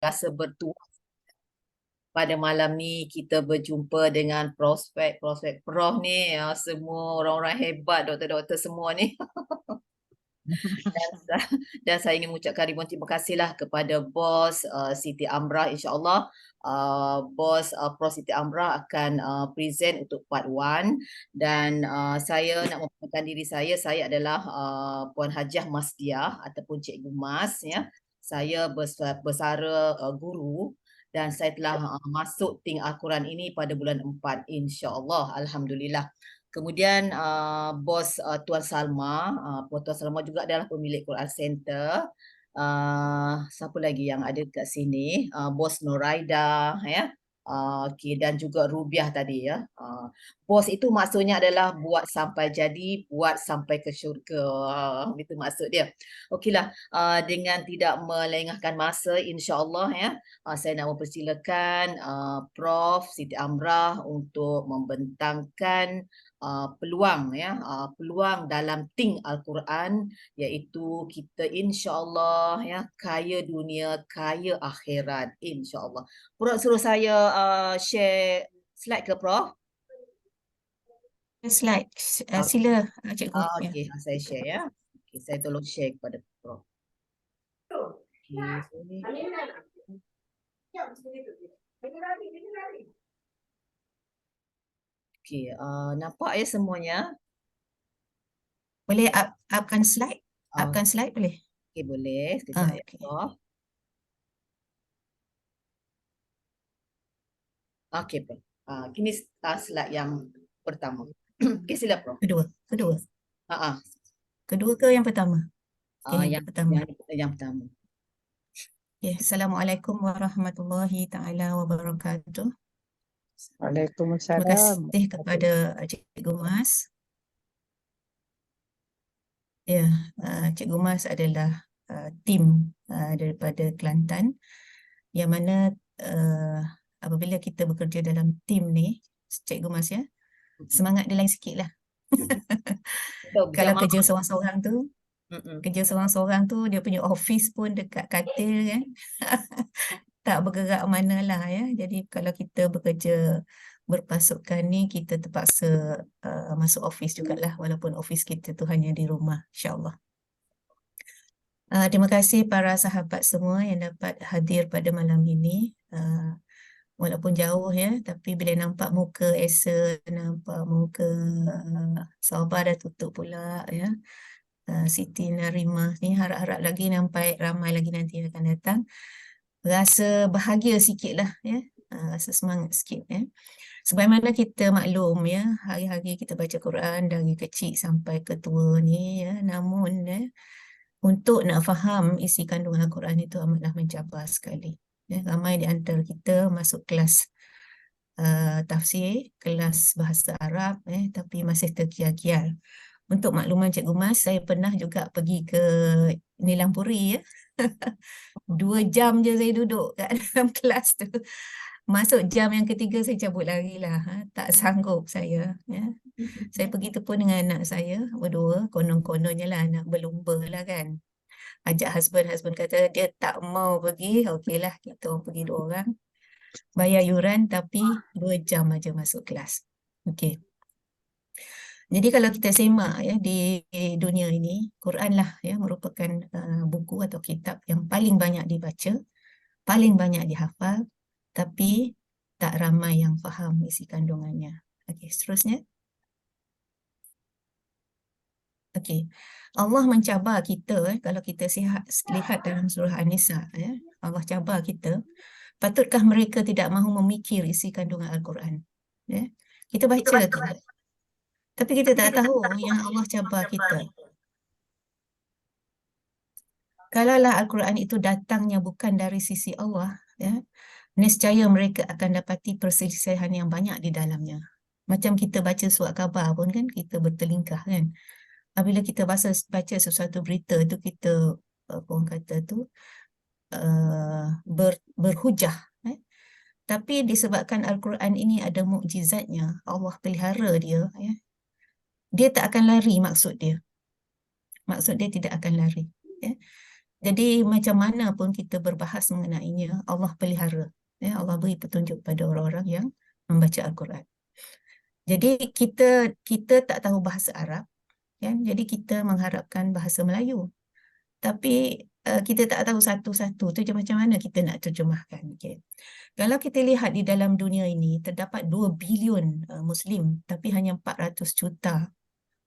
rasa bertuah pada malam ni kita berjumpa dengan prospek Prof ni, semua orang-orang hebat, doktor-doktor semua ni. Dan saya ingin mengucapkan ribuan terima kasihlah kepada bos Siti Amrah. InsyaAllah bos Prof Siti Amrah akan present untuk part 1. Dan saya nak memperkenalkan diri saya adalah Puan Hajiah Masdiah ataupun Cikgu Mas, ya. Saya bersara guru dan saya telah masuk Think Al-Quran ini pada bulan 4, insya-Allah, alhamdulillah. Kemudian bos Tuan Salma, Tuan Salma juga adalah pemilik Quran Center. Siapa lagi yang ada kat sini? Bos Noraida, ya. Okey, dan juga Rubiah tadi, ya. Bos itu maksudnya adalah buat sampai jadi, buat sampai ke syurga. Itu maksud dia. Okeylah, dengan tidak melengahkan masa, insya-Allah, ya. Saya nak mempersilakan Prof Siti Amrah untuk membentangkan peluang, ya, peluang dalam Think Al-Quran, iaitu kita insya-Allah, ya, kaya dunia, kaya akhirat, insya-Allah. Prof suruh saya share slide ke Prof? Slide, sila cikgu. Okey, saya share, ya. Okey, saya tolong share kepada Prof. Okey, sini. Okey, nampak ya semuanya? Boleh upkan slide? Upkan slide boleh? Okey, boleh. Sekejap, ya, Okay. Prof. Okey, Prof. Kini slide yang pertama. Okey, sila, Prof. Kedua. Kedua ke yang pertama? Yang pertama. Yang pertama. Okay. Assalamualaikum warahmatullahi taala wabarakatuh. Waalaikumsalam. Terima kasih kepada Cikgu Mas. Ya, Cikgu Mas adalah tim daripada Kelantan, yang mana apabila kita bekerja dalam tim ni, Cikgu Mas, ya, semangat dia lain sikit lah. Kalau kerja seorang-seorang tu, dia punya office pun dekat katil, kan. Tak bergerak manalah, ya. Jadi kalau kita bekerja berpasukan ni, kita terpaksa masuk office jugalah, walaupun office kita tu hanya di rumah, insya-Allah. Terima kasih para sahabat semua yang dapat hadir pada malam ini. Walaupun jauh, ya, tapi bila nampak muka Esa, nampak muka Sabar dah tutup pula, ya. Siti Narimah ni, harap-harap lagi nampak ramai lagi nanti yang akan datang. Rasa bahagia sikit lah, ya. Rasa semangat sikit, ya. Sebagaimana kita maklum, ya, hari-hari kita baca Quran dari kecil sampai ke tua ni, ya. Namun, ya, untuk nak faham isi kandungan Al-Quran itu amatlah mencabar sekali. Ya, ramai di antara kita masuk kelas tafsir, kelas bahasa Arab, tapi masih terkial-kial. Untuk makluman Cikgu Mas, saya pernah juga pergi ke Nilampuri, ya. 2 jam je saya duduk kat dalam kelas tu. Masuk jam yang ketiga saya cabut lari lah. Tak sanggup saya, ya. Saya pergi tu pun dengan anak saya berdua, konon-kononnya lah nak berlumba lah, kan. Ajak husband kata dia tak mau pergi, okeylah kita orang pergi 2 orang. Bayar yuran tapi 2 jam aja masuk kelas. Okey. Jadi kalau kita semak, ya, di dunia ini, Quran lah, ya, merupakan buku atau kitab yang paling banyak dibaca, paling banyak dihafal, tapi tak ramai yang faham isi kandungannya. Okey, seterusnya. Okey. Allah mencabar kita, kalau kita lihat dalam surah An-Nisa, ya, Allah cabar kita, patutkah mereka tidak mahu memikir isi kandungan Al-Quran? Ya. Kita baca tu, tapi kita tak tahu yang Allah cabar kita. Kalaulah Al-Quran itu datangnya bukan dari sisi Allah, ya, nescaya mereka akan dapati perselisihan yang banyak di dalamnya. Macam kita baca surat khabar pun, kan, kita bertelingkah, kan. Apabila kita baca sesuatu berita tu, kita orang kata tu berhujah. Tapi disebabkan Al-Quran ini ada mukjizatnya, Allah pelihara dia, ya. Dia tak akan lari maksud dia. Maksud dia tidak akan lari. Ya. Jadi macam mana pun kita berbahas mengenainya, Allah pelihara. Ya, Allah beri petunjuk pada orang-orang yang membaca Al-Quran. Jadi kita tak tahu bahasa Arab, kan? Jadi kita mengharapkan bahasa Melayu. Tapi kita tak tahu satu-satu tu macam mana kita nak terjemahkan. Okay. Kalau kita lihat di dalam dunia ini, terdapat 2 bilion Muslim, tapi hanya 400 juta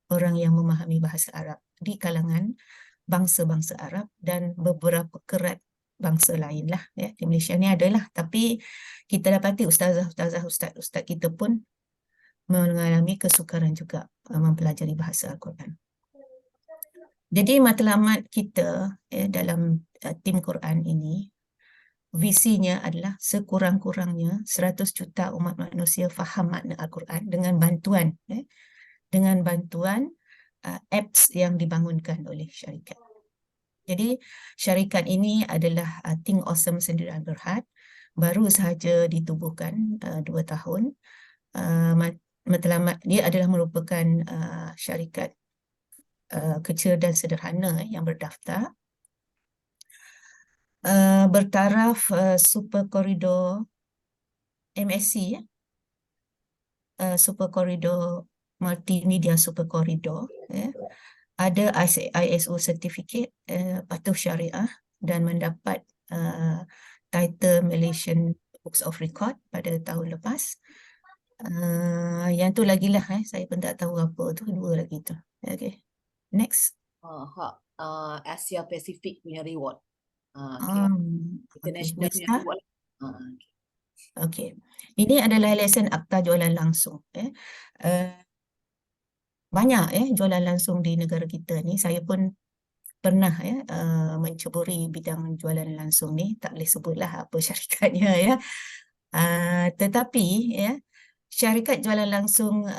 orang yang memahami bahasa Arab di kalangan bangsa-bangsa Arab dan beberapa kerat bangsa lain lah. Ya. Di Malaysia ni adalah, tapi kita dapati ustaz kita pun mengalami kesukaran juga mempelajari bahasa Al-Quran. Jadi matlamat kita dalam tim Quran ini, visinya adalah sekurang-kurangnya 100 juta umat manusia faham makna Al-Quran dengan bantuan apps yang dibangunkan oleh syarikat. Jadi syarikat ini adalah Think Awesome Sendirian Berhad, baru sahaja ditubuhkan 2 tahun. Matlamat dia adalah merupakan syarikat kecil dan sederhana yang berdaftar, bertaraf Super Corridor MSC, Super Corridor Multimedia Super Corridor, ada ISO certificate patuh syariah dan mendapat title Malaysian Books of Record pada tahun lepas. Yang tu lagi lah, saya pun tak tahu apa tu, 2 lagi tu. Okay. Next. Asia Pacific punya reward. Okay. International punya reward. Okay. Ini adalah lesen akta jualan langsung. Banyak jualan langsung di negara kita ni. Saya pun pernah menceburi bidang jualan langsung ni. Tak boleh sebutlah apa syarikatnya ya. Tetapi syarikat jualan langsung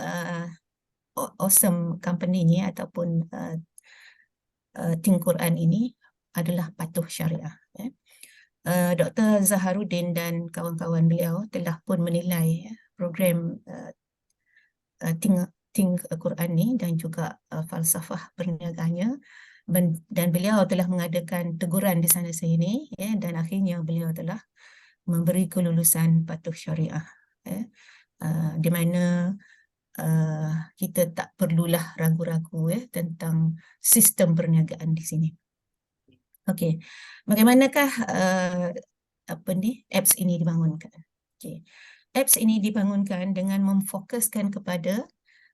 Awesome Company ni ataupun Think Quran ini adalah patuh syariah. Dr. Zaharuddin dan kawan-kawan beliau telah pun menilai program Think Quran ni dan juga falsafah perniagaannya, dan beliau telah mengadakan teguran di sana sini dan akhirnya beliau telah memberi kelulusan patuh syariah, di mana kita tak perlulah ragu-ragu tentang sistem perniagaan di sini. Okey, bagaimanakah apps ini dibangunkan? Okey, apps ini dibangunkan dengan memfokuskan kepada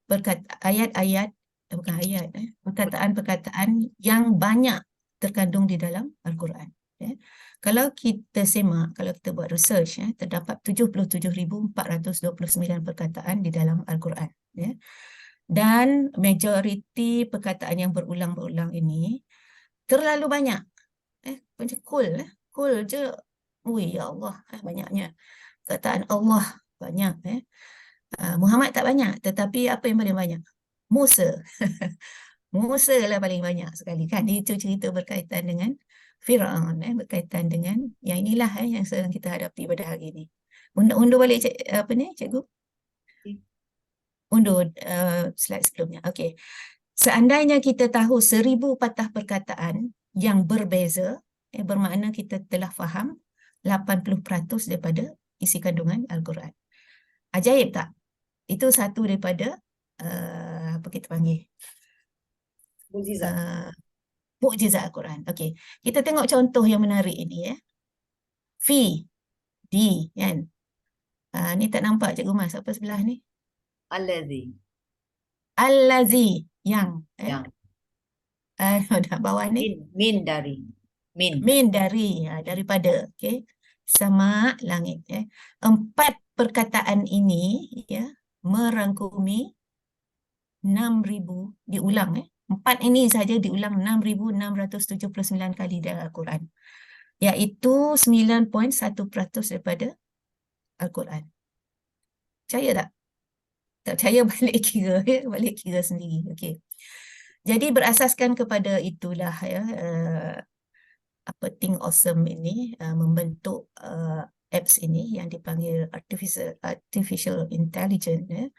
perkataan-perkataan yang banyak terkandung di dalam Al-Quran. Kalau kita semak, kalau kita buat research, terdapat 77,429 perkataan di dalam Al-Quran. Dan majoriti perkataan yang berulang-ulang ini terlalu banyak. Macam cool je. Ui, ya Allah, banyaknya. Perkataan Allah banyak. Muhammad tak banyak, tetapi apa yang paling banyak? Musa. Musa lah paling banyak sekali kan. Itu cerita berkaitan dengan Firaun, berkaitan dengan yang inilah yang sedang kita hadapi pada hari ini. Undur balik cikgu. Undur slide sebelumnya. Okey. Seandainya kita tahu 1,000 patah perkataan yang berbeza, bermakna kita telah faham 80% daripada isi kandungan Al-Quran. Ajaib tak? Itu satu daripada apa kita panggil? Mukjizat Al-Quran. Okey. Kita tengok contoh yang menarik ini Fi, di, kan? Ni tak nampak Cikgu Mas, apa sebelah ni? Allazi. Allazi, yang. Yang. Bawah ni? Min dari. Min dari, daripada. Okey. Sama langit. 4 perkataan ini merangkumi 6,000 diulang. 4 ini saja diulang 6,679 kali dalam Al-Quran. Iaitu 9.1% daripada Al-Quran. Percaya tak? Tak percaya balik kira sendiri. Okey. Jadi berasaskan kepada itulah Think Awesome ini membentuk apps ini yang dipanggil artificial intelligence,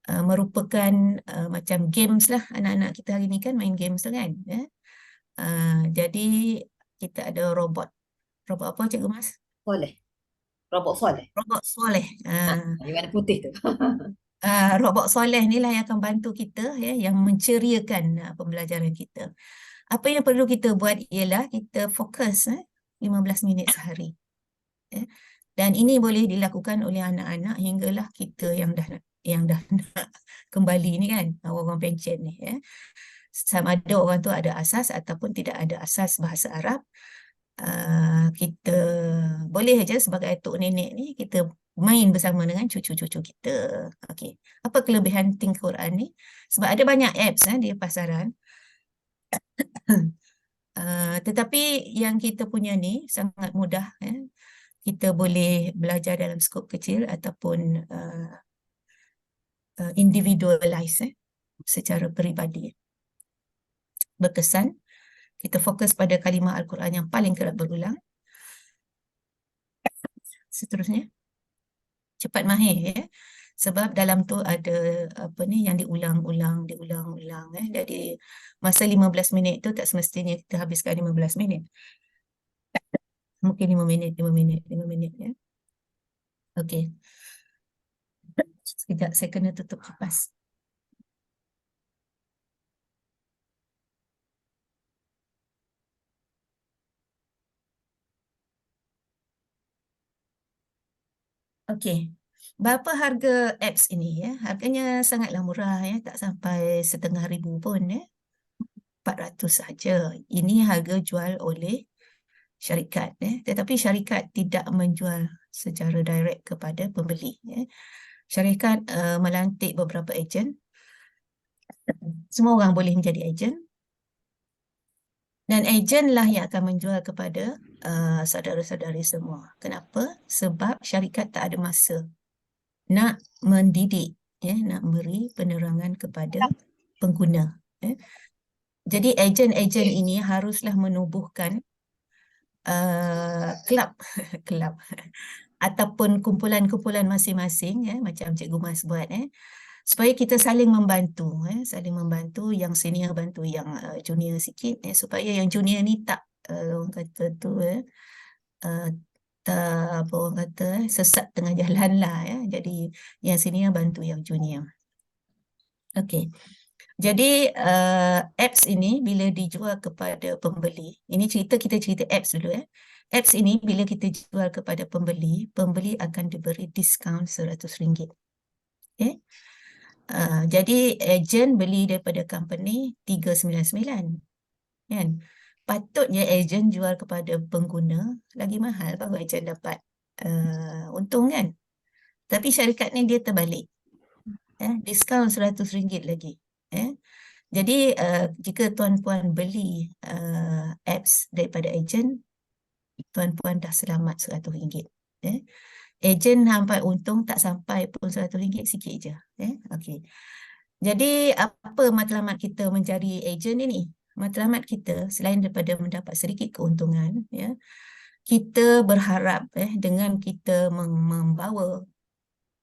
merupakan macam games lah. Anak-anak kita hari ni kan main games tu kan. Jadi kita ada robot. Robot apa Cikgu Mas? Soleh. Robot soleh. Robot soleh. Yang warna putih tu. Robot soleh ni lah yang akan bantu kita ya, yang menceriakan pembelajaran kita. Apa yang perlu kita buat ialah kita fokus 15 minit sehari. Ya. Dan ini boleh dilakukan oleh anak-anak hinggalah kita yang dah nak kembali ni kan, orang pencen ni ya. Sama ada orang tu ada asas ataupun tidak ada asas bahasa Arab. Kita boleh aja sebagai atuk nenek ni kita main bersama dengan cucu-cucu kita. Okey. Apa kelebihan Think Quran ni? Sebab ada banyak apps di pasaran. Tetapi yang kita punya ni sangat mudah. Kita boleh belajar dalam skop kecil ataupun individualize secara peribadi. Berkesan. Kita fokus pada kalimah Al-Quran yang paling kerap berulang. Seterusnya, cepat mahir ya. Sebab dalam tu ada apa ni yang diulang-ulang. Jadi masa 15 minit tu tak semestinya kita habiskan 15 minit. Mungkin 5 minit ya. Okey. Sekejap saya kena tutup kipas. Okey. Berapa harga apps ini ya? Harganya sangatlah murah ya, tak sampai 1,500 pun ya. 400 saja. Ini harga jual oleh syarikat ya. Tetapi syarikat tidak menjual secara direct kepada pembeli ya. Syarikat melantik beberapa ejen. Semua orang boleh menjadi ejen. Dan ejen lah yang akan menjual kepada saudara-saudari semua. Kenapa? Sebab syarikat tak ada masa nak mendidik, ya, nak beri penerangan kepada pengguna. Ya. Jadi ejen-ejen ini haruslah menubuhkan kelab ataupun kumpulan-kumpulan masing-masing, ya, macam Cikgu Mas buat, supaya kita saling membantu, saling membantu, yang senior bantu yang junior sikit, supaya yang junior ni tak orang kata tu tak apa orang kata sesat tengah jalan lah ya. Jadi yang senior bantu yang junior. Okey. Jadi apps ini bila dijual kepada pembeli, ini kita cerita apps dulu ya. Apps ini bila kita jual kepada pembeli, pembeli akan diberi diskaun RM100. Okay. Jadi ejen beli daripada company 399 kan. Patutnya ejen jual kepada pengguna lagi mahal baru ejen dapat untung kan. Tapi syarikat ni dia terbalik. Diskaun RM100 lagi. Jadi jika tuan-puan beli apps daripada ejen, tuan-puan dah selamat RM100. Ejen sampai untung tak sampai pun RM100, sikit je. Okey. Jadi apa matlamat kita mencari ejen ini? Matlamat kita selain daripada mendapat sedikit keuntungan, ya, kita berharap dengan kita membawa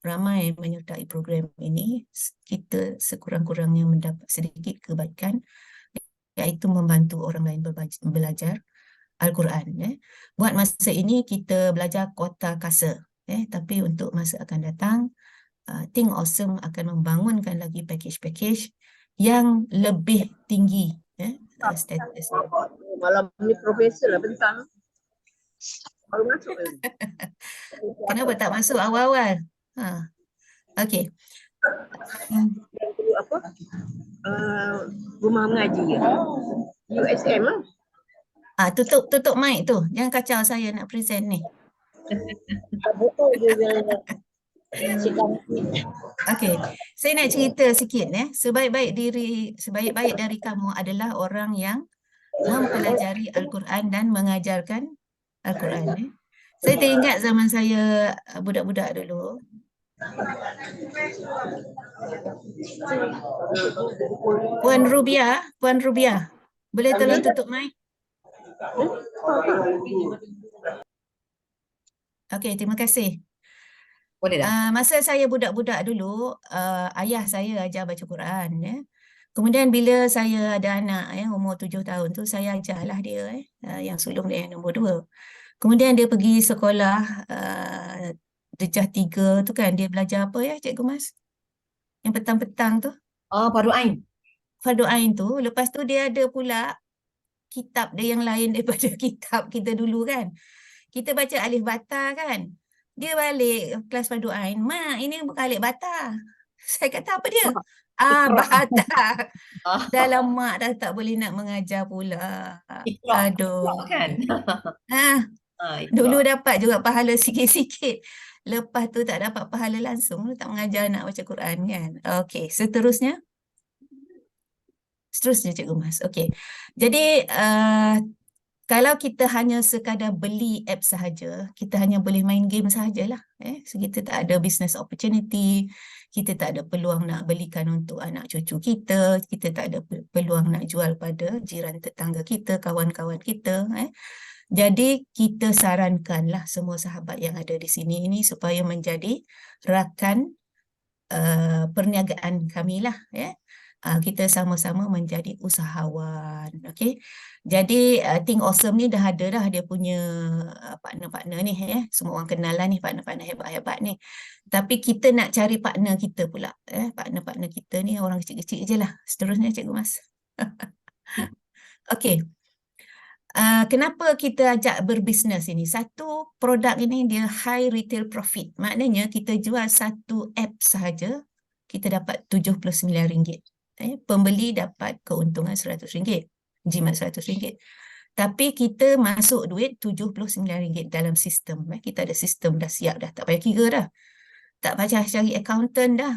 ramai menyertai program ini, kita sekurang-kurangnya mendapat sedikit kebaikan, iaitu membantu orang lain belajar Al-Quran. Buat masa ini kita belajar kuota kasa, tapi untuk masa akan datang, Think Awesome akan membangunkan lagi package-package yang lebih tinggi status. Malam ni profesor lah bentang. Baru masuk kan? Kenapa tak masuk awal-awal? Okey. Apa? Rumah mengaji ya? USM lah. Tutup mic tu. Jangan kacau saya nak present ni. Betul je. Okey, saya nak cerita sikit Sebaik-baik dari kamu adalah orang yang mempelajari Al-Quran dan mengajarkan Al-Quran. Saya teringat zaman saya budak-budak dulu. Puan Rubiah, boleh tolong tutup mic? Okey, terima kasih. Boleh dah. Masa saya budak-budak dulu, ayah saya ajar baca Quran. Kemudian bila saya ada anak umur 7 tahun tu, saya ajarlah dia yang sulung dia yang nombor 2. Kemudian dia pergi sekolah darjah 3 tu kan, dia belajar apa ya Cikgu Mas? Yang petang-petang tu, Fardu Ain. Fardu Ain tu. Lepas tu dia ada pula kitab dia yang lain daripada kitab kita dulu kan. Kita baca Alif Bata kan. Dia balik kelas Fardu Ain, "Mak, ini bukan Alif Bata." Saya kata, "Apa dia?" Bata. Dah lama dah tak boleh nak mengajar pula. Iqra Aduh. kan? Dulu Iqra. dapat juga pahala sikit-sikit. Lepas tu tak dapat pahala langsung, tak mengajar anak baca Quran kan. Okey, seterusnya. Seterusnya Cikgu Mas. Okey. Jadi kalau kita hanya sekadar beli app sahaja, kita hanya boleh main game sahajalah. So, kita tak ada business opportunity, kita tak ada peluang nak belikan untuk anak cucu kita tak ada peluang nak jual pada jiran tetangga kita, kawan-kawan kita. Jadi kita sarankanlah semua sahabat yang ada di sini ini supaya menjadi rakan perniagaan kami lah. Kita sama-sama menjadi usahawan. Okay? Jadi Think Awesome ni dah ada dah dia punya partner-partner ni. Semua orang kenal lah ni partner-partner hebat-hebat ni. Tapi kita nak cari partner kita pula. Partner-partner kita ni orang kecil-kecil je lah. Seterusnya Cikgu Mas. Okay. Kenapa kita ajak berbisnes ini? Satu, produk ini dia high retail profit. Maknanya kita jual satu app sahaja, kita dapat RM79. Pembeli dapat keuntungan RM100, jimat RM100. Tapi kita masuk duit RM79 dalam sistem. Kita ada sistem dah siap dah, tak payah kira dah. Tak payah cari accountant dah.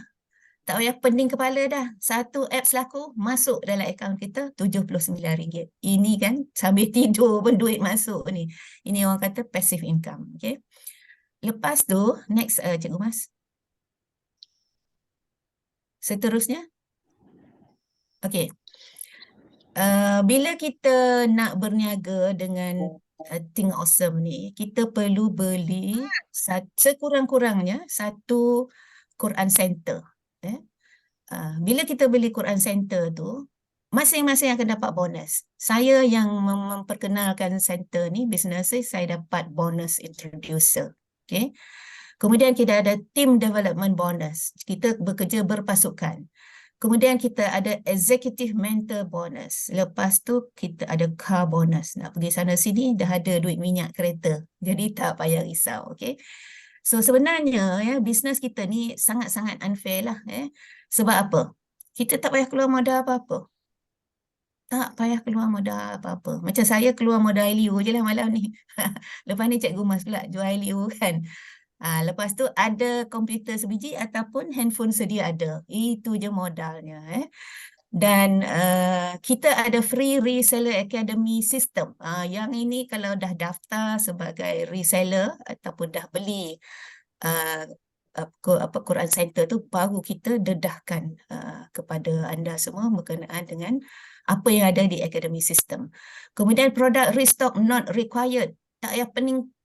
Tak payah pening kepala dah. Satu apps laku, masuk dalam akaun kita RM79. Ini kan sambil tidur pun duit masuk ni. Ini orang kata passive income. Okay. Lepas tu, next Cikgu Mas. Seterusnya. Okay. Bila kita nak berniaga dengan Think Awesome ni, kita perlu beli sekurang-kurangnya satu Quran Center. Bila kita beli Quran Center tu, masing-masing akan dapat bonus. Saya yang memperkenalkan center ni, bisnes saya dapat bonus introducer. Okay. Kemudian kita ada team development bonus. Kita bekerja berpasukan. Kemudian kita ada executive mentor bonus. Lepas tu kita ada car bonus. Nak pergi sana sini dah ada duit minyak kereta. Jadi tak payah risau. Okay. So sebenarnya bisnes kita ni sangat-sangat unfair lah. Sebab apa? Kita tak payah keluar modal apa-apa. Tak payah keluar modal apa-apa. Macam saya keluar modal ILU je lah malam ni. Lepas ni Cikgu Mas pula jual ILU kan. Lepas tu ada komputer sebiji ataupun handphone sedia ada. Itu je modalnya. Dan kita ada free reseller academy system. Yang ini kalau dah daftar sebagai reseller ataupun dah beli Quran Center tu, baru kita dedahkan kepada anda semua berkenaan dengan apa yang ada di academy system. Kemudian produk restock not required. Tak payah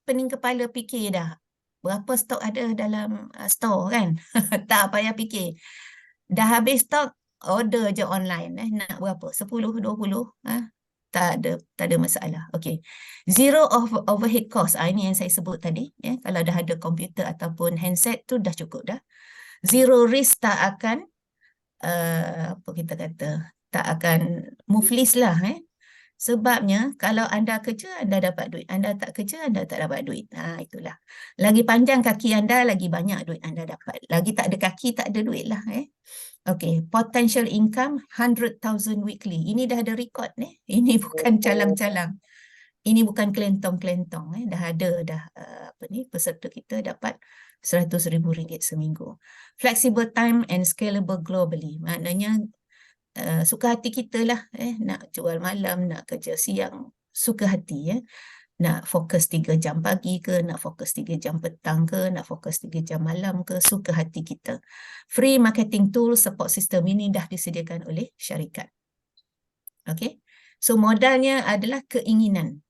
pening kepala fikir dah. Berapa stok ada dalam store kan? Tak payah fikir. Dah habis stok, order je online. Nak berapa? 10, 20? Tak ada masalah. Okay. Zero overhead cost. Ini yang saya sebut tadi. Kalau dah ada komputer ataupun handset tu dah cukup dah. Zero risk, tak akan apa kita kata, tak akan muflis lah. Sebabnya kalau anda kerja, anda dapat duit. Anda tak kerja, anda tak dapat duit. Itulah. Lagi panjang kaki anda, lagi banyak duit anda dapat. Lagi tak ada kaki, tak ada duit lah. Okay, potential income 100,000 weekly. Ini dah ada rekod ni. Ini bukan calang-calang. Ini bukan kelentong-kelentong. Dah ada dah peserta kita dapat RM100,000 seminggu. Flexible time and scalable globally. Maknanya suka hati kita lah. Nak jual malam, nak kerja siang. Suka hati. Nak fokus 3 jam pagi ke, nak fokus 3 jam petang ke, nak fokus 3 jam malam ke, suka hati kita. Free marketing tool support system ini dah disediakan oleh syarikat. Okay. So modalnya adalah keinginan.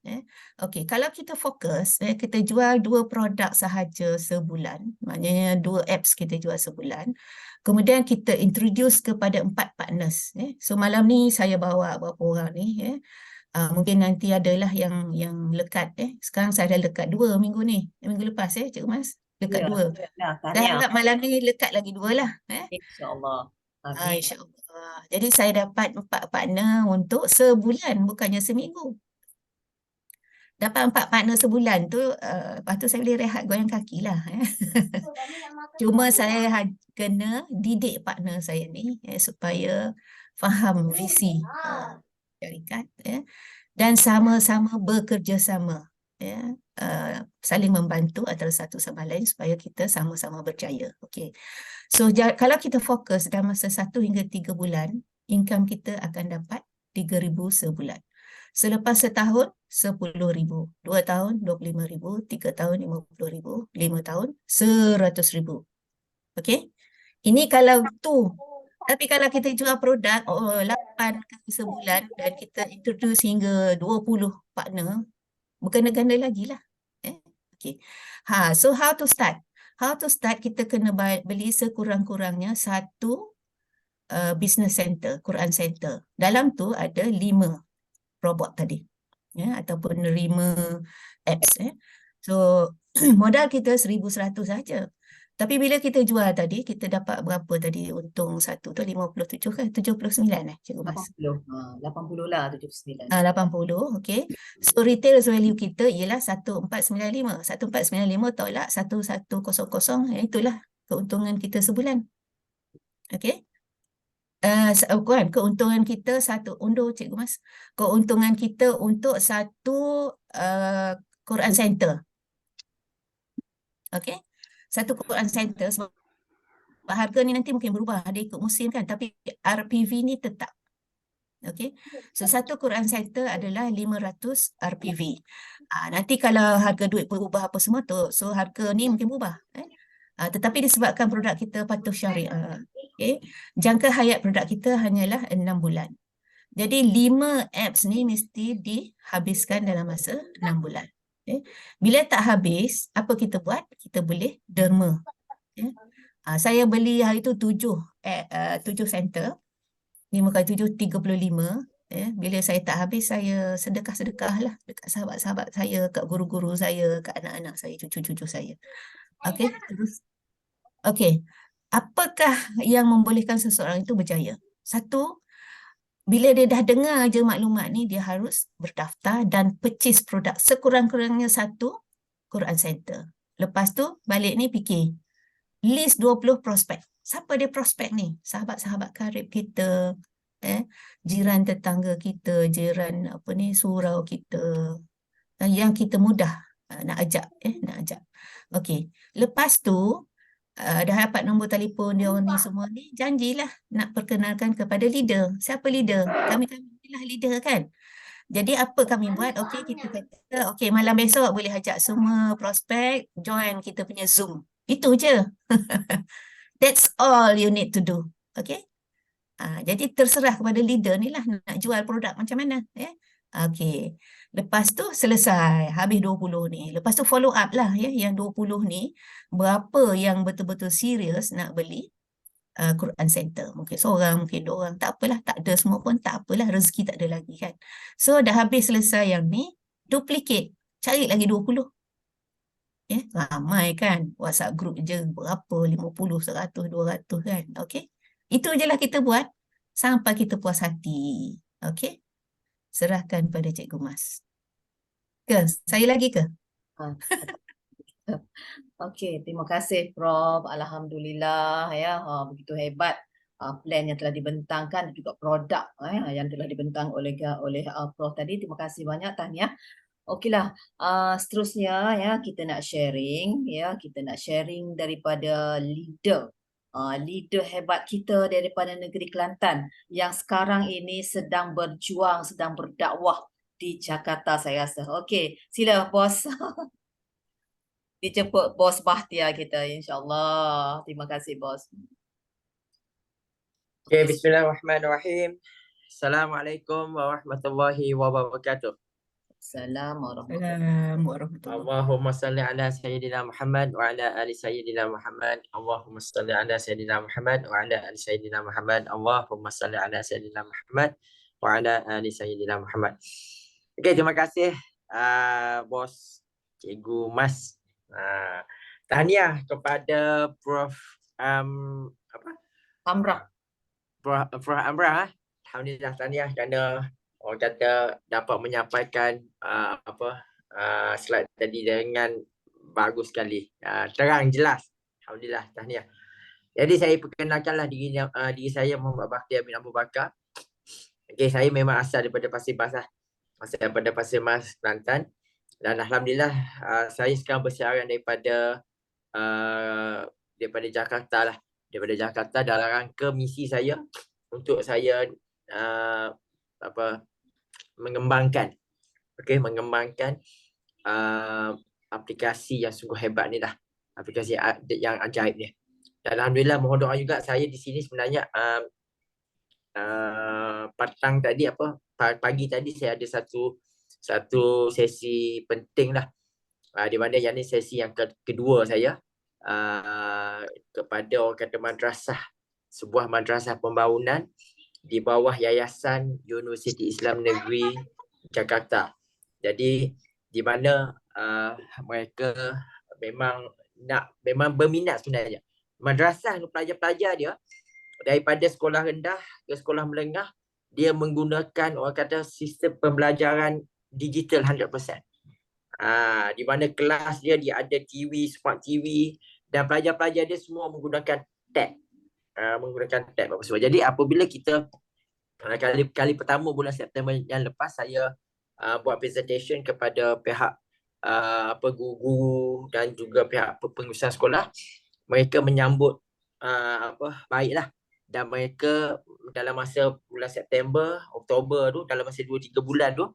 Okey, kalau kita fokus, kita jual 2 produk sahaja sebulan, maknanya 2 apps kita jual sebulan. Kemudian kita introduce kepada 4 partners. So malam ni saya bawa berapa orang ni. Mungkin nanti adalah yang lekat. Sekarang saya dah lekat 2 minggu ni. Minggu lepas Cikgu Mas. Lekat 2. Nah, Saya tahniah. harap malam ni lekat lagi 2 lah. InsyaAllah. Amin. InsyaAllah. Jadi saya dapat 4 partner untuk sebulan, bukannya seminggu. Dapat 4 partner sebulan tu, lepas tu saya boleh rehat goyang kaki lah. Cuma saya kena didik partner saya ni supaya faham visi syarikat dan sama-sama bekerjasama, saling membantu antara satu sama lain supaya kita sama-sama berjaya. Okey. So kalau kita fokus dalam masa 1 hingga 3 bulan, income kita akan dapat 3,000 sebulan. Selepas setahun, 10,000. 2 tahun, 25,000. 3 tahun, 50,000. 5 tahun, 100,000. Okey? Ini kalau tu. Tapi kalau kita jual produk 8 kali sebulan dan kita introduce hingga 20 partner, bukan ganda lagi lah. Okey. So how to start? How to start, kita kena beli sekurang-kurangnya 1 business center, Quran center. Dalam tu ada 5 robot tadi. Ataupun 5 apps. So modal kita 1,100 saja. Tapi bila kita jual tadi, kita dapat berapa tadi untung satu tu? 57 ke 79 Cikgu Mas? 80 lah, 79. 80, okey. So retail value kita ialah 1495. 1495 tolak 1100, itulah keuntungan kita sebulan. Okey. Keuntungan kita undur Cikgu Mas. Keuntungan kita untuk satu Quran Center. Okey. Satu Quran Center, sebab harga ni nanti mungkin berubah, ada ikut musim kan, tapi RPV ni tetap. Okey. So satu Quran Center adalah 500 RPV. Nanti kalau harga duit berubah apa semua tu, so harga ni mungkin berubah. Tetapi disebabkan produk kita patuh syariah, jangka hayat produk kita hanyalah 6 bulan. Jadi 5 apps ni mesti dihabiskan dalam masa 6 bulan. Bila tak habis, apa kita buat? Kita boleh derma. Saya beli hari tu 7 center. 5 kali 7, 35. Bila saya tak habis, saya sedekah-sedekah lah dekat sahabat-sahabat saya, kat guru-guru saya, kat anak-anak saya, cucu-cucu saya. Okey, terus. Okey, apakah yang membolehkan seseorang itu berjaya? Satu, bila dia dah dengar je maklumat ni, dia harus berdaftar dan purchase produk sekurang-kurangnya 1 Quran Center. Lepas tu, balik ni fikir. List 20 prospek. Siapa dia prospek ni? Sahabat-sahabat karib kita, jiran tetangga kita, jiran surau kita, yang kita mudah nak ajak. Okey. Lepas tu, dah dapat nombor telefon dia orang ni semua ni, janjilah nak perkenalkan kepada leader. Siapa leader? Kami lah leader kan. Jadi apa kami buat? Okey, kita kata okey, malam besok boleh ajak semua prospek join kita punya Zoom. Itu je. That's all you need to do. Okey. Jadi terserah kepada leader ni lah nak jual produk macam mana. Okey. Lepas tu selesai, habis 20 ni. Lepas tu follow up lah yang 20 ni, berapa yang betul-betul serius nak beli Quran Center. Mungkin seorang, mungkin 2 orang, tak apalah, tak ada semua pun tak apalah, rezeki tak ada lagi kan. So dah habis selesai yang ni, duplicate, cari lagi 20. Ramai kan, WhatsApp group je berapa, 50, 100, 200 kan. Okey. Itu je lah kita buat sampai kita puas hati. Okey. Serahkan pada Cikgu Mas. Saya lagi ke? Okey, terima kasih Prof. Alhamdulillah begitu hebat plan yang telah dibentangkan, juga produk yang telah dibentang oleh Prof tadi. Terima kasih banyak, tahniah. Okeylah, seterusnya kita nak sharing daripada leader hebat kita daripada negeri Kelantan yang sekarang ini sedang berjuang, sedang berdakwah di Jakarta saya rasa. Okey, sila bos. Dijemput bos Bahtiar kita, insyaAllah. Terima kasih bos. Okay, bismillahirrahmanirrahim. Assalamualaikum warahmatullahi wabarakatuh. Assalamualaikum. Assalamualaikum warahmatullahi Allahumma salli ala Sayyidina Muhammad wa ala ali Sayyidina Muhammad. Allahumma salli ala Sayyidina Muhammad wa ala ali Sayyidina Muhammad. Allahumma salli ala Sayyidina Muhammad wa ala ali Sayyidina Muhammad. Okey, terima kasih Bos Cikgu Mas. Tahniah kepada Prof Amrah. Prof Amrah. Alhamdulillah, tahniah kerana orang kata dapat menyampaikan slide tadi dengan bagus sekali, terang jelas. Alhamdulillah, tahniah. Jadi saya perkenalkanlah diri saya Muhammad Bakhtiar bin Abu Bakar. Okay, saya memang asal daripada Pasir Mas lah. Asal daripada Pasir Mas, Kelantan. Dan alhamdulillah saya sekarang bersiaran daripada Jakarta lah. Daripada Jakarta dalam rangka misi saya untuk saya mengembangkan aplikasi yang sungguh hebat ni lah, aplikasi yang ajaib ni. Dan alhamdulillah mohon doa juga. Saya di sini sebenarnya pagi tadi saya ada satu sesi penting lah, di mana yang ni sesi yang kedua saya kepada orang kata madrasah, sebuah madrasah pembangunan di bawah Yayasan Universiti Islam Negeri Jakarta. Jadi di mana mereka memang berminat sebenarnya. Madrasah pelajar-pelajar dia daripada sekolah rendah ke sekolah menengah, dia menggunakan orang kata sistem pembelajaran digital 100%. Di mana kelas dia ada TV, smart TV, dan pelajar-pelajar dia semua menggunakan tab. Apa semua. Jadi apabila kita kali pertama bulan September yang lepas, saya buat presentation kepada pihak guru dan juga pihak pengurusan sekolah. Mereka menyambut baiklah, dan mereka dalam masa bulan September, Oktober tu, dalam masa 2-3 bulan tu,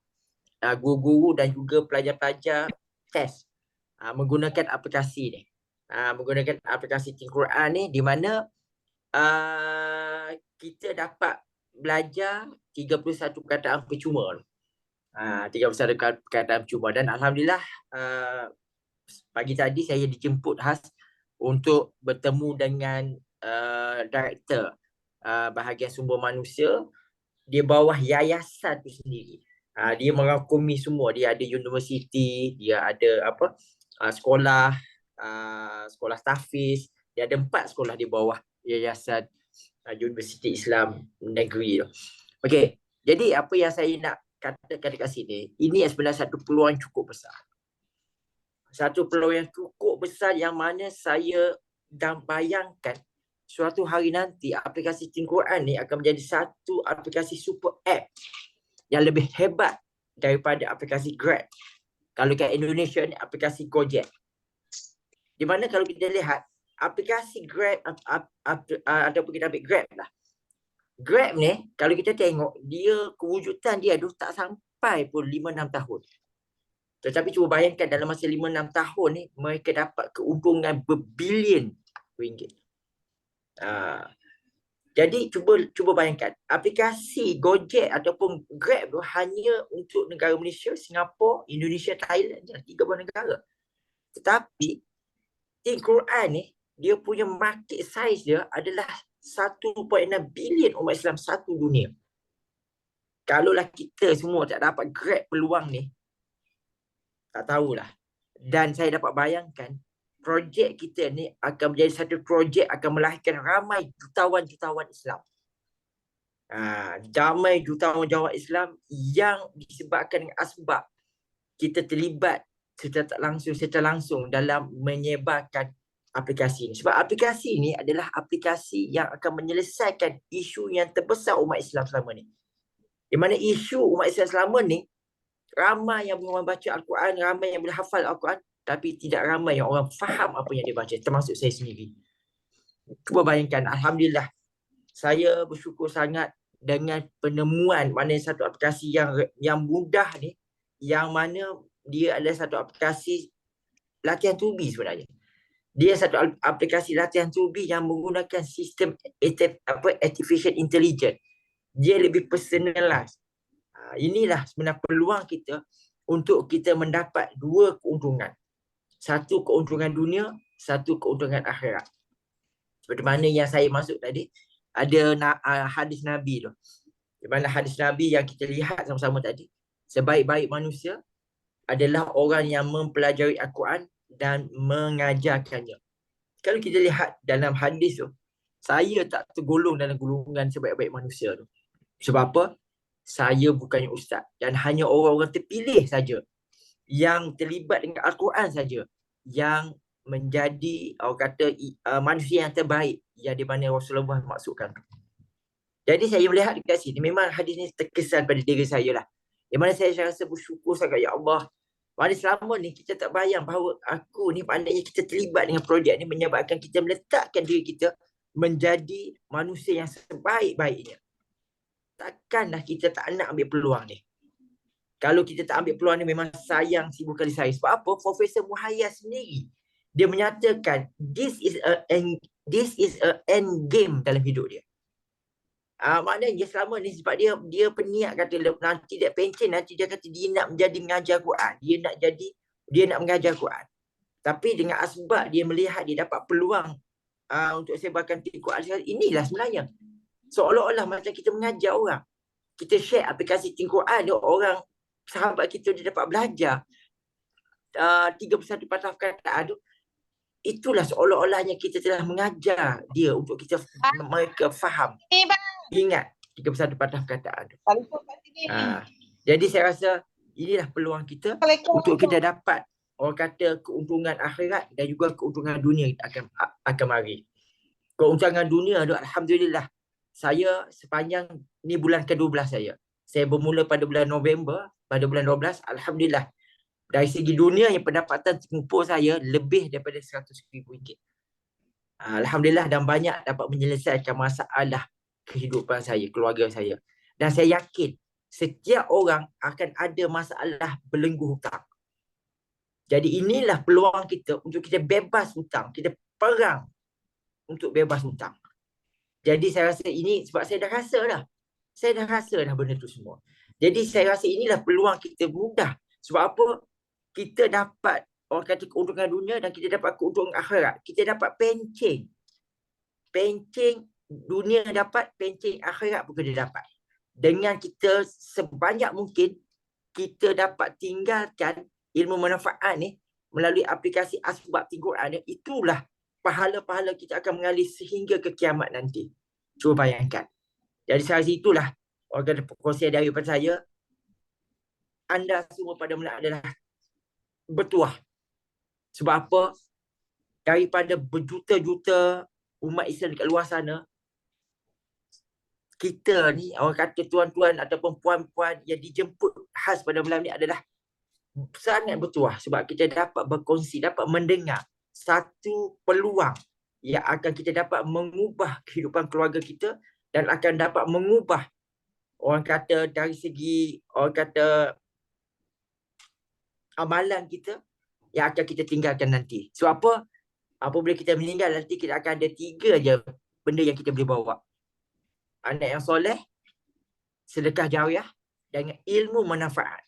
guru-guru dan juga pelajar-pelajar test menggunakan aplikasi ni. Menggunakan aplikasi Think Quran ni, di mana kita dapat belajar 31 perkataan percuma. 31 perkataan percuma. Dan alhamdulillah pagi tadi saya dijemput khas untuk bertemu dengan Director bahagian sumber manusia di bawah yayasan tu sendiri. Dia merangkumi semua. Dia ada universiti, dia ada sekolah, sekolah tahfiz. Dia ada 4 sekolah di bawah Yayasan Universiti Islam Negeri tu. Okey, jadi apa yang saya nak katakan dekat sini, ini sebenarnya satu peluang cukup besar. Satu peluang yang cukup besar yang mana saya dah bayangkan suatu hari nanti aplikasi Think Quran ni akan menjadi satu aplikasi super app yang lebih hebat daripada aplikasi Grab. Kalau kat Indonesia ni aplikasi Gojek. Di mana kalau kita lihat aplikasi Grab ataupun kita ambil Grab lah. Grab ni kalau kita tengok dia kewujudan dia tu tak sampai pun 5-6 tahun. Tetapi cuba bayangkan dalam masa 5-6 tahun ni mereka dapat keuntungan berbilion ringgit. Jadi cuba bayangkan aplikasi Gojek ataupun Grab tu hanya untuk negara Malaysia, Singapura, Indonesia, Thailand je, 3 buah negara. Tetapi Think Quran ni dia punya market size dia adalah 1.6 bilion umat Islam satu dunia. Kalaulah kita semua tak dapat grab peluang ni, tak tahulah. Dan saya dapat bayangkan projek kita ni akan menjadi satu projek akan melahirkan ramai jutawan-jutawan Islam. Ramai jutawan-jutawan Islam yang disebabkan dengan asbab kita terlibat secara langsung dalam menyebarkan aplikasi ini. Sebab aplikasi ini adalah aplikasi yang akan menyelesaikan isu yang terbesar umat Islam selama ni. Di mana isu umat Islam selama ni, ramai yang boleh baca Al-Quran, ramai yang boleh hafal Al-Quran, tapi tidak ramai yang orang faham apa yang dia baca, termasuk saya sendiri. Cuba bayangkan, alhamdulillah, saya bersyukur sangat dengan penemuan mana satu aplikasi yang mudah ni, yang mana dia adalah satu aplikasi latihan tubi sebenarnya. Dia satu aplikasi latihan tubi yang menggunakan sistem artificial intelligence. Dia lebih personalize. Inilah sebenarnya peluang kita untuk kita mendapat dua keuntungan. Satu keuntungan dunia, satu keuntungan akhirat. Seperti mana yang saya masuk tadi, ada hadis Nabi tu. Di mana hadis Nabi yang kita lihat sama-sama tadi, sebaik-baik manusia adalah orang yang mempelajari Al-Quran dan mengajarkannya. Kalau kita lihat dalam hadis tu, saya tak tergolong dalam golongan sebaik-baik manusia tu. Sebab apa? Saya bukannya ustaz dan hanya orang-orang terpilih saja yang terlibat dengan Al-Quran saja yang menjadi orang kata manusia yang terbaik yang di mana Rasulullah maksudkan. Jadi saya melihat dekat sini memang hadis ni terkesan pada diri saya lah. Di mana saya rasa bersyukur sangat, ya Allah. Pada selama ni kita tak bayang bahawa aku ni pandainya kita terlibat dengan projek ni menyebabkan kita meletakkan diri kita menjadi manusia yang sebaik-baiknya. Takkanlah kita tak nak ambil peluang ni. Kalau kita tak ambil peluang ni memang sayang 1000 kali saya. Sebab apa? Profesor Muhayya sendiri dia menyatakan this is a end game dalam hidup dia. Maknanya selama ni sebab dia peniat kata nanti dia pencen, nanti dia kata dia nak menjadi mengajar Quran. Dia nak mengajar Quran. Tapi dengan asbab dia melihat dia dapat peluang untuk sebarkan Quran. Inilah sebenarnya. Seolah-olah macam kita mengajar orang. Kita share aplikasi Quran, orang sahabat kita dia dapat belajar 31 patah perkataan tu. Itulah seolah-olahnya kita telah mengajar dia untuk mereka faham. Ingat 31 patah perkataan tu. Jadi saya rasa inilah peluang kita untuk kita dapat orang kata keuntungan akhirat dan juga keuntungan dunia akan mari. Keuntungan dunia tu alhamdulillah. Saya sepanjang ni bulan ke-12 saya bermula pada bulan November, pada bulan 12, alhamdulillah. Dari segi dunia yang pendapatan terkumpul saya lebih daripada RM100,000. Alhamdulillah, dan banyak dapat menyelesaikan masalah kehidupan saya, keluarga saya. Dan saya yakin setiap orang akan ada masalah belenggu hutang. Jadi inilah peluang kita untuk kita bebas hutang. Kita perang untuk bebas hutang. Jadi saya rasa ini sebab saya dah rasa dah. Saya dah rasa dah benda tu semua. Jadi saya rasa inilah peluang kita mudah. Sebab apa? Kita dapat orang kata keuntungan dunia dan kita dapat keuntungan akhirat. Kita dapat pencing. Pencing dunia dapat, pencing akhirat pun kita dapat. Dengan kita sebanyak mungkin kita dapat tinggalkan ilmu manfaat ni melalui aplikasi Asbab Quran ni, itulah pahala-pahala kita akan mengalir sehingga ke kiamat nanti. Cuba bayangkan. Jadi saya rasa itulah orang kata perkongsian daripada saya. Anda semua pada mula adalah bertuah. Sebab apa? Daripada berjuta-juta umat Islam dekat luar sana, kita ni orang kata tuan-tuan ataupun puan-puan yang dijemput khas pada malam ni adalah sangat bertuah sebab kita dapat berkongsi, dapat mendengar satu peluang yang akan kita dapat mengubah kehidupan keluarga kita dan akan dapat mengubah orang kata dari segi orang kata amalan kita yang akan kita tinggalkan nanti. So apa? Apabila kita meninggal nanti kita akan ada 3 je benda yang kita boleh bawa. Anak yang soleh, sedekah jariah dan ilmu manfaat.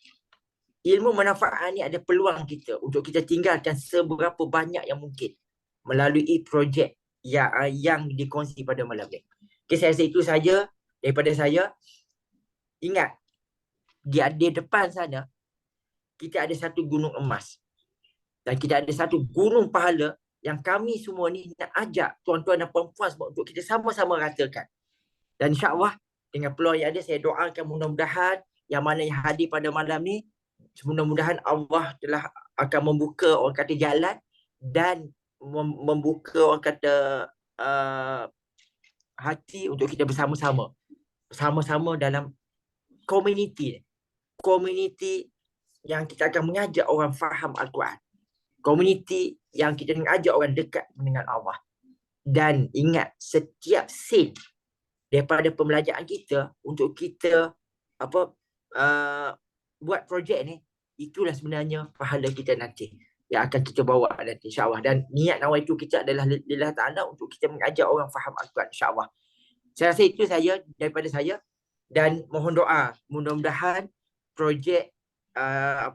Ilmu manfaat ni ada peluang kita untuk kita tinggalkan seberapa banyak yang mungkin melalui projek yang dikongsi pada malam ni. Okay, saya rasa itu saja daripada saya. Ingat, di depan sana kita ada satu gunung emas dan kita ada satu gunung pahala yang kami semua ni nak ajak tuan-tuan dan puan-puan semua untuk kita sama-sama ratakan. Dan insya-Allah dengan peluang yang ada, saya doakan mudah-mudahan yang mana yang hadir pada malam ni, mudah-mudahan Allah telah akan membuka orang kata jalan dan membuka orang kata hati untuk kita bersama-sama dalam komuniti yang kita akan mengajak orang faham Al-Quran, komuniti yang kita mengajak orang dekat dengan Allah. Dan ingat, setiap sen daripada pembelajaran kita untuk kita buat projek ni, itulah sebenarnya pahala kita nanti yang akan kita bawa nanti, insya-Allah. Dan niat nawaitu kita adalah lillah ta'ala untuk kita mengajak orang faham Al-Quran, insya-Allah. Saya rasa itu saja daripada saya. Dan mohon doa, mudah-mudahan projek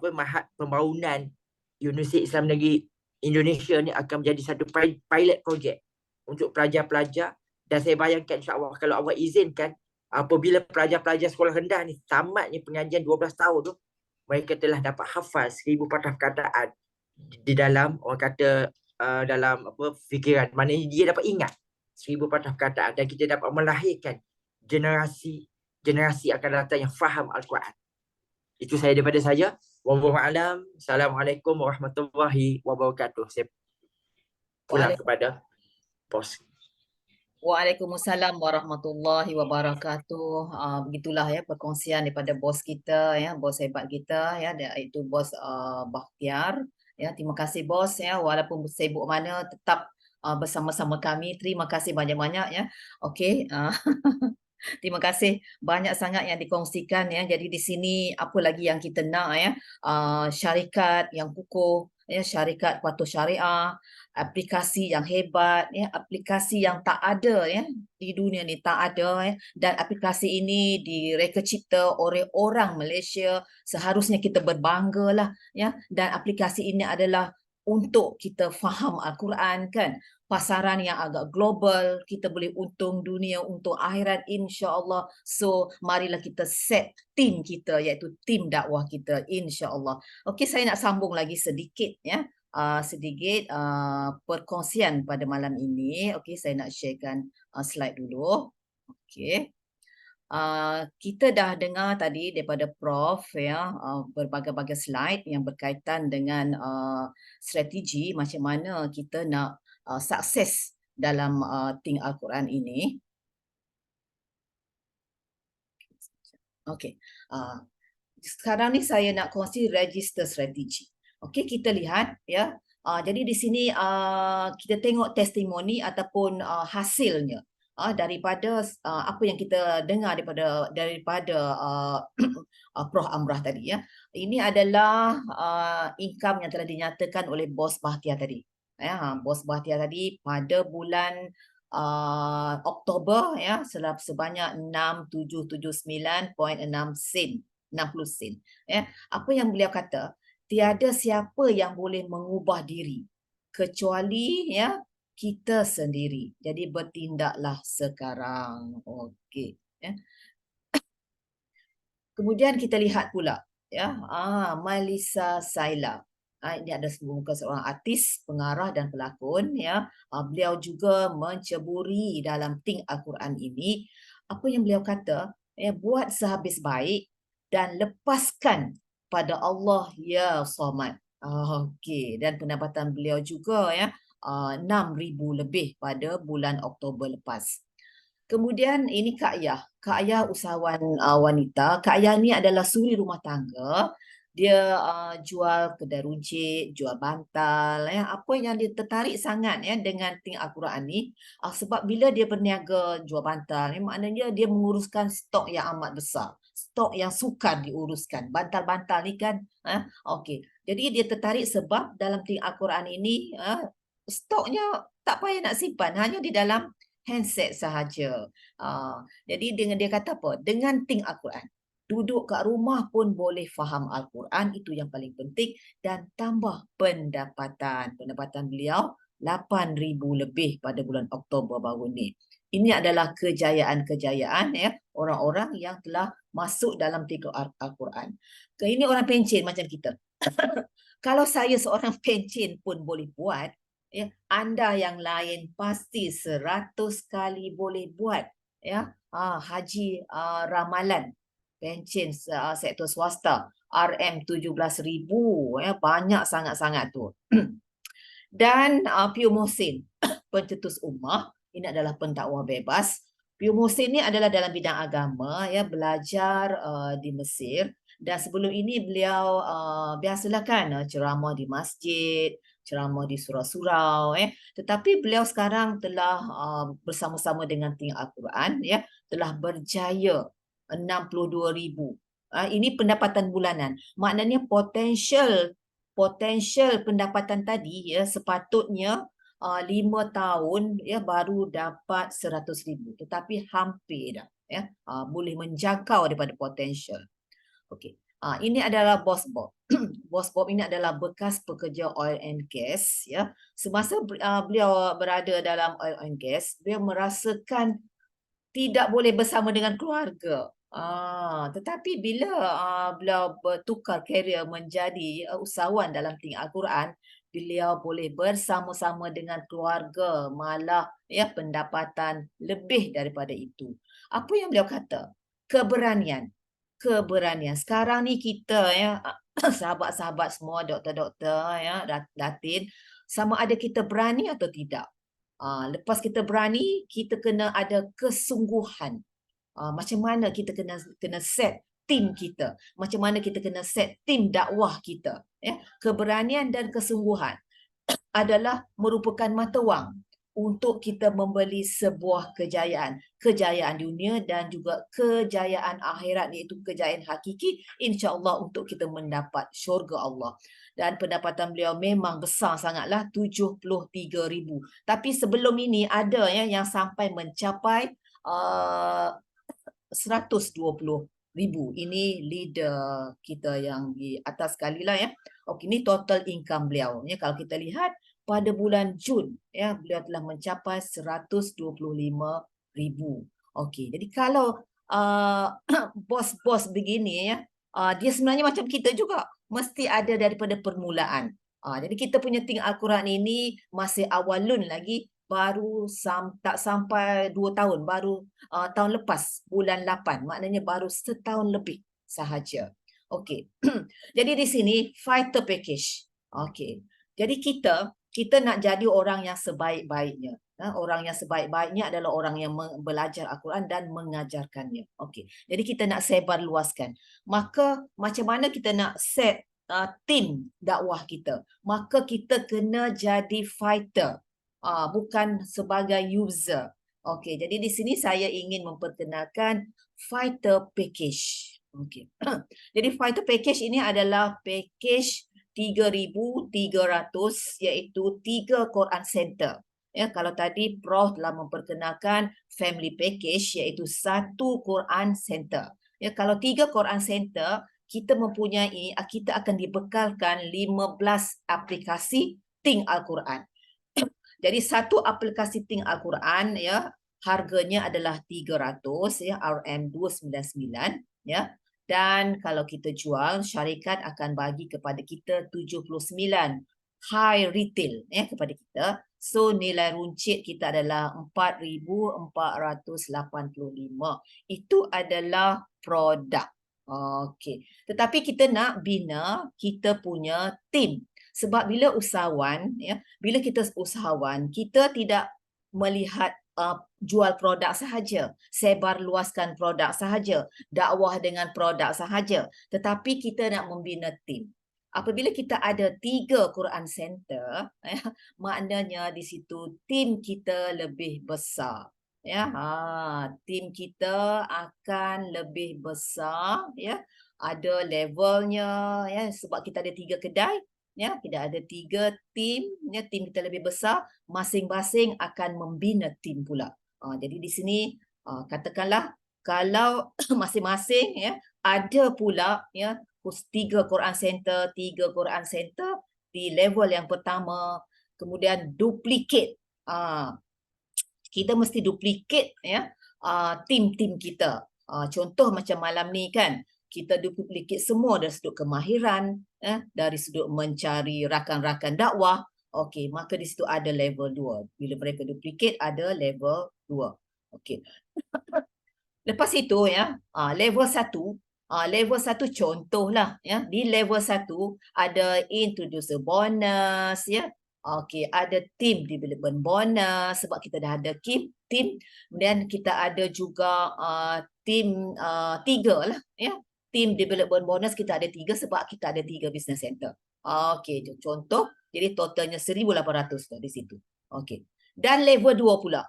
Mahat Pembangunan Universiti Islam Negeri Indonesia ni akan menjadi satu pilot projek untuk pelajar-pelajar. Dan saya bayangkan insya-Allah kalau Allah izinkan, apabila pelajar-pelajar sekolah rendah ni tamatnya pengajian 12 tahun tu, mereka telah dapat hafal 1000 patah perkataan di dalam, orang kata, dalam fikiran. Maknanya dia dapat ingat 1000 patah perkataan dan kita dapat melahirkan generasi akan datang yang faham Al-Quran. Itu saya daripada saya. Wallahu a'lam. Assalamualaikum warahmatullahi wabarakatuh. Saya pulang kepada bos. Waalaikumsalam warahmatullahi wabarakatuh. Begitulah ya perkongsian daripada bos kita ya, bos hebat kita ya, iaitu bos Bakhtiar. Ya, terima kasih bos ya, walaupun sibuk mana tetap bersama-sama kami. Terima kasih banyak-banyak ya. Okey. Terima kasih banyak sangat yang dikongsikan ya. Jadi di sini apa lagi yang kita nak ya? Syarikat yang kukuh ya, syarikat patuh syariah, aplikasi yang hebat ya, aplikasi yang tak ada ya di dunia ni, tak ada ya, dan aplikasi ini direka cipta oleh orang Malaysia. Seharusnya kita berbanggalah ya, dan aplikasi ini adalah untuk kita faham Al-Quran kan, pasaran yang agak global, kita boleh untung dunia, untung akhirat insya-Allah. So marilah kita set tim kita, iaitu tim dakwah kita insya-Allah. Okey, saya nak sambung lagi sedikit ya. Sedikit perkongsian pada malam ini. Okey, saya nak sharekan slide dulu. Okey. Kita dah dengar tadi daripada Prof ya, berbagai-bagai slide yang berkaitan dengan strategi macam mana kita nak sukses dalam Think Al-Quran ini. Okey. Sekarang ni saya nak kongsi register strategi. Okey, kita lihat ya. Jadi di sini kita tengok testimoni ataupun hasilnya daripada apa yang kita dengar daripada Prof Amrah tadi ya. Ini adalah income yang telah dinyatakan oleh bos Bakhtiar tadi. Ya, bos Bakhtiar tadi pada bulan Oktober ya, sebanyak 6779.6 sen, 60 sen ya. Apa yang beliau kata, tiada siapa yang boleh mengubah diri kecuali ya kita sendiri. Jadi bertindaklah sekarang. Okey ya. Kemudian kita lihat pula ya, Malisa Saila. Ini ada muka seorang artis, pengarah dan pelakon ya. Beliau juga menceburi dalam Think Al-Quran ini. Apa yang beliau kata, ya, buat sehabis baik dan lepaskan pada Allah ya Samad. Okey, dan pendapatan beliau juga ya 6,000 lebih pada bulan Oktober lepas. Kemudian ini Kak Yah usahawan wanita. Kak Yah ni adalah suri rumah tangga. Dia jual kedai runcit, jual bantal ya. Apa yang dia tertarik sangat ya dengan Think Al-Quran ni, sebab bila dia berniaga jual bantal ni, maknanya dia menguruskan stok yang amat besar, stok yang sukar diuruskan. Bantal-bantal ni kan okey. Jadi dia tertarik sebab dalam Think Al-Quran ini stoknya tak payah nak simpan, hanya di dalam handset sahaja. Jadi dengan dia kata apa? Dengan Think Al-Quran, duduk kat rumah pun boleh faham Al-Quran, itu yang paling penting, dan tambah pendapatan. Pendapatan beliau 8,000 lebih pada bulan Oktober baru ni. Ini adalah kejayaan-kejayaan ya orang-orang yang telah masuk dalam Think Al-Quran. Ini orang pencen macam kita. Kalau saya seorang pencen pun boleh buat, ya, anda yang lain pasti 100 kali boleh buat ya. Haji Ramalan, pencen sektor swasta, RM 17,000 ya, banyak sangat-sangat tu. Dan Piu Mohsin, pencetus ummah, ini adalah pendakwah bebas. Piu Mohsin ni adalah dalam bidang agama ya, belajar di Mesir, dan sebelum ini beliau biasalah kan ceramah di masjid, ceramah di surau-surau tetapi beliau sekarang telah bersama-sama dengan Think Al-Quran ya, telah berjaya 62,000. Ini pendapatan bulanan. Maknanya potensial pendapatan tadi ya sepatutnya 5 tahun ya baru dapat 100,000, tetapi hampir dah ya boleh menjangkau daripada potensial. Okey. Ini adalah Bos Bob. Bos Bob ini adalah bekas pekerja oil and gas ya. Semasa beliau berada dalam oil and gas, beliau merasakan tidak boleh bersama dengan keluarga. Tetapi bila beliau bertukar karier menjadi usahawan dalam tingkat Al-Quran, beliau boleh bersama-sama dengan keluarga, malah ya pendapatan lebih daripada itu. Apa yang beliau kata? Keberanian. Keberanian. Sekarang ni kita ya sahabat-sahabat semua, doktor-doktor ya, Datin, sama ada kita berani atau tidak. Lepas kita berani, kita kena ada kesungguhan. Macam mana kita kena set tim kita, macam mana kita kena set tim dakwah kita. Ya, keberanian dan kesungguhan adalah merupakan mata wang untuk kita membeli sebuah kejayaan dunia dan juga kejayaan akhirat, iaitu kejayaan hakiki, insya-Allah untuk kita mendapat syurga Allah. Dan pendapatan beliau memang besar sangatlah, 73,000. Tapi sebelum ini ada ya yang sampai mencapai 120,000. Ini leader kita yang di atas sekali lah ya. Okey, ini total income beliau. Ya, kalau kita lihat pada bulan Jun ya, beliau telah mencapai 125,000. Okey, jadi kalau bos-bos begini ya, dia sebenarnya macam kita juga, mesti ada daripada permulaan. Jadi kita punya tingkat Al-Quran ini masih awalun lagi, baru tak sampai 2 tahun, baru tahun lepas bulan 8, maknanya baru setahun lebih sahaja. Okey. Jadi di sini fighter package. Okey. Jadi kita nak jadi orang yang sebaik-baiknya. Orang yang sebaik-baiknya adalah orang yang belajar Al-Quran dan mengajarkannya. Okey. Jadi kita nak sebar luaskan. Maka macam mana kita nak set tim dakwah kita? Maka kita kena jadi fighter. Bukan sebagai user. Okey, jadi di sini saya ingin memperkenalkan fighter package. Okey. Jadi fighter package ini adalah package 3,300, iaitu 3 Quran Center. Ya, kalau tadi Prof telah memperkenalkan family package, iaitu 1 Quran Center. Ya, kalau 3 Quran Center, kita akan dibekalkan 15 aplikasi Think Al-Quran. Jadi satu aplikasi Think Al-Quran ya, harganya adalah 300 ya, RM299 ya. Dan kalau kita jual, syarikat akan bagi kepada kita 79 high retail ya kepada kita. So nilai runcit kita adalah 4,485. Itu adalah produk. Okey. Tetapi kita nak bina kita punya tim. Sebab bila usahawan ya, bila kita usahawan, kita tidak melihat jual produk sahaja, sebar luaskan produk sahaja, dakwah dengan produk sahaja, tetapi kita nak membina tim. Apabila kita ada 3 Quran Center, ya, maknanya di situ tim kita lebih besar. Ya, tim kita akan lebih besar. Ya, ada levelnya. Ya, sebab kita ada 3 kedai. Ya, kita ada 3 tim. Ya, tim kita lebih besar. Masing-masing akan membina tim pula. Jadi di sini katakanlah kalau masing-masing ya ada pula ya 3 Quran Center, 3 Quran Center di level yang pertama, kemudian duplicate. Kita mesti duplicate ya tim-tim kita. Contoh macam malam ni kan, kita duplicate semua dari sudut kemahiran, dari sudut mencari rakan-rakan dakwah. Okey, maka di situ ada level 2. Bila mereka duplicate ada level 2. Okey. Lepas itu ya, level 1, level 1 contohlah ya. Di level 1 ada introducer bonus ya. Okey, ada team development bonus sebab kita dah ada team. Kemudian kita ada juga team 3 lah ya. Team development bonus kita ada 3 sebab kita ada 3 business center. Okey, contoh. Jadi totalnya 1,800 di situ. Okey. Dan level 2 pula.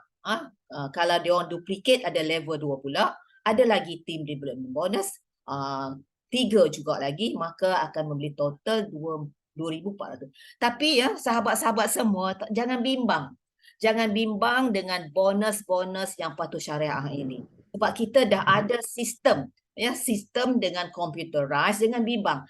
Kalau dia orang duplicate ada level 2 pula. Ada lagi team development bonus. 3 juga lagi. Maka akan membeli total 2,400. Tapi ya sahabat-sahabat semua jangan bimbang. Jangan bimbang dengan bonus-bonus yang patuh syariah ini. Sebab kita dah ada sistem, ya, sistem dengan computerized, dengan bimbang.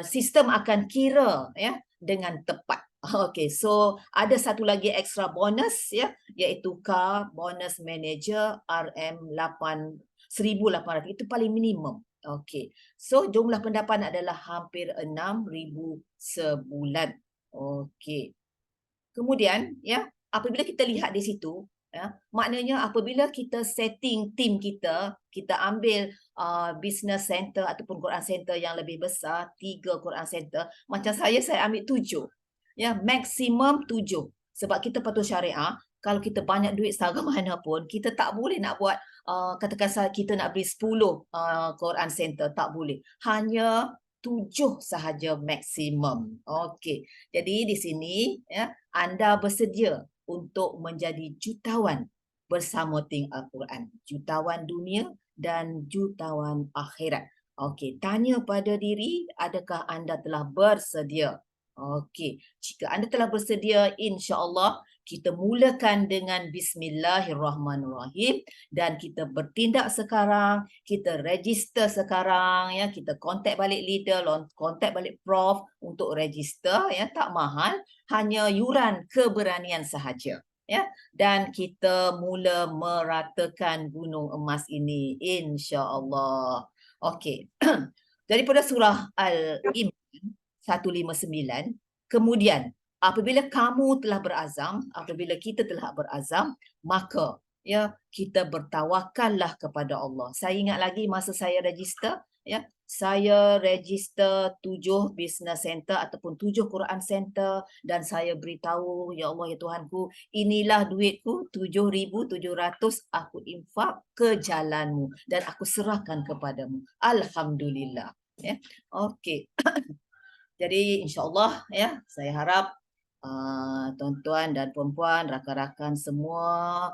Sistem akan kira ya dengan tepat. Okay, so ada satu lagi extra bonus ya, iaitu car bonus manager RM1,800. Itu paling minimum. Okay, so jumlah pendapat adalah hampir 6,000 sebulan. Okay. Kemudian ya, apabila kita lihat di situ, ya, maknanya apabila kita setting tim kita ambil business center ataupun Quran center yang lebih besar, 3 Quran center, macam saya ambil 7. Ya, maksimum 7. Sebab kita patuh syariah, kalau kita banyak duit setara mana pun, kita tak boleh nak buat, katakan kita nak beli 10 Quran center, tak boleh. Hanya 7 sahaja maksimum. Okey. Jadi di sini ya, anda bersedia untuk menjadi jutawan bersama Ting Al-Quran. Jutawan dunia dan jutawan akhirat. Okey, tanya pada diri, adakah anda telah bersedia? Okey, jika anda telah bersedia, insya-Allah kita mulakan dengan Bismillahirrahmanirrahim dan kita bertindak sekarang, kita register sekarang ya, kita kontak balik leader, kontak balik prof untuk register ya, tak mahal, hanya yuran keberanian sahaja ya, dan kita mula meratakan gunung emas ini insya-Allah. Okey. Daripada surah Al-Imran 159, kemudian apabila kamu telah berazam, apabila kita telah berazam, maka ya kita bertawakallah kepada Allah. Saya ingat lagi masa saya register, ya, saya register 7 business center ataupun 7 Quran center dan saya beritahu, ya Allah, ya Tuhanku, inilah duitku 7,700 aku infak ke jalanmu dan aku serahkan kepadamu. Alhamdulillah. Ya. Okey. Jadi insya-Allah ya, saya harap tuan-tuan dan puan-puan, rakan-rakan semua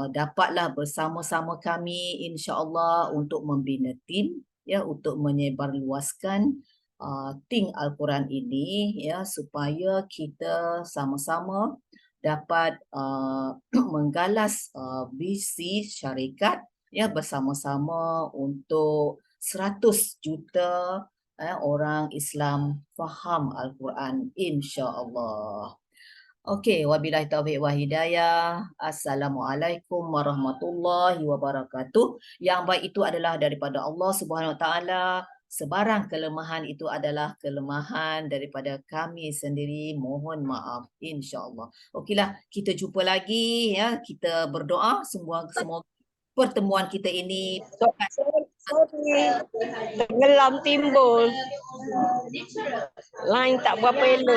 dapatlah bersama-sama kami insya-Allah untuk membina tim ya, untuk menyebarluaskan Ting Al-Quran ini ya, supaya kita sama-sama dapat menggalas visi syarikat ya, bersama-sama untuk 100 juta orang Islam faham Al-Quran insya-Allah. Okey, wabillahi taufiq wa hidayah. Assalamualaikum warahmatullahi wabarakatuh. Yang baik itu adalah daripada Allah Subhanahu Wa Taala. Sebarang kelemahan itu adalah kelemahan daripada kami sendiri. Mohon maaf insya-Allah. Okeylah, kita jumpa lagi ya. Kita berdoa semoga pertemuan kita ini Sorry, tenggelam timbul. Line tak berapa elok.